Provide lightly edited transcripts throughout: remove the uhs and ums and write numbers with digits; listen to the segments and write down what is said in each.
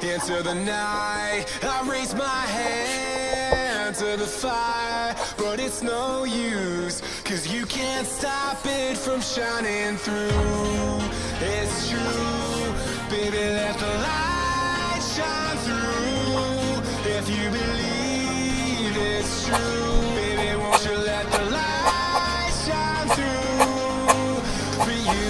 into the night. I raise my hand to the fire, but it's no use, 'cause you can't stop it from shining through. It's true, baby, let the light shine through. If you believe it's true, baby, won't you let the light shine through for you.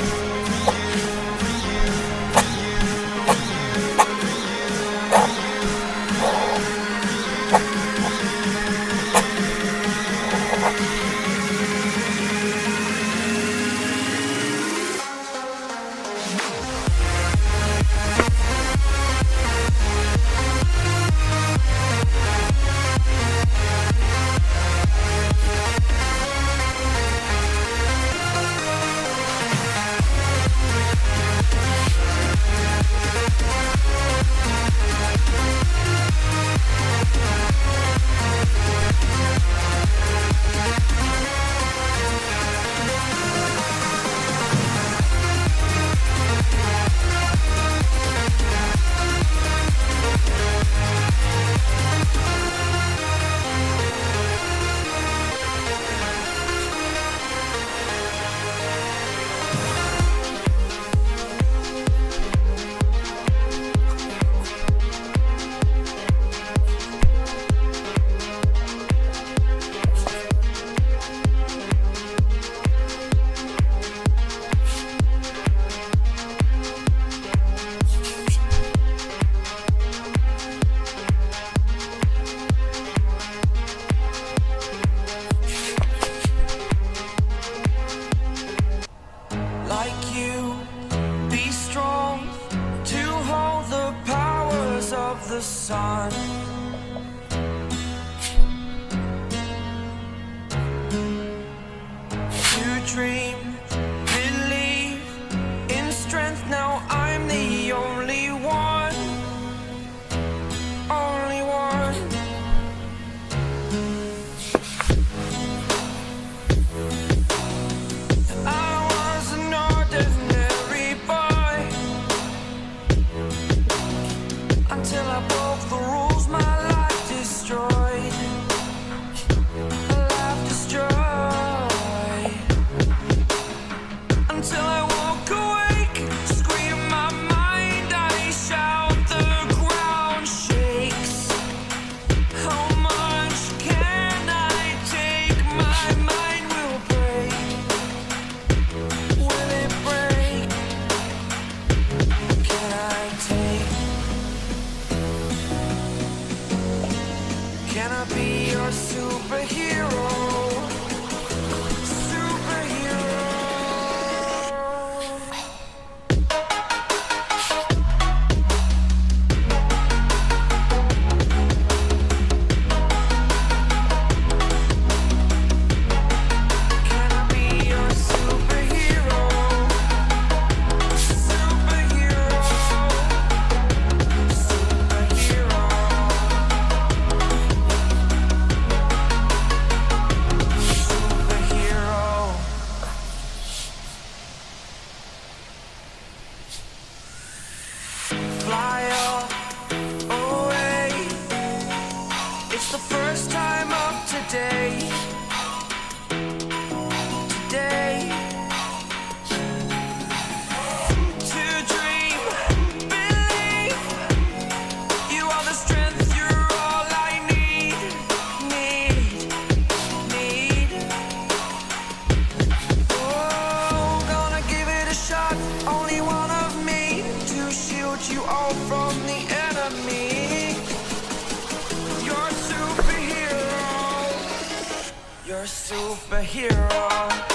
The sun, to dream, believe in strength. Now I'm the only one, only one. I was an ordinary boy until I broke the rules, my life destroyed. Life destroyed. Until I woke awake, scream my mind, I shout, the ground shakes. How much can I take? My mind will break. Will it break? Can I take? Can I be your superhero? Superhero. Can I be your superhero? Superhero. Superhero. Fly away. It's the first time of today. Today. To dream, believe. You are the strength, you're all I need. Need. Oh, gonna give it a shot. Only one of me to shield you all from the enemy. You're a superhero. You're a superhero.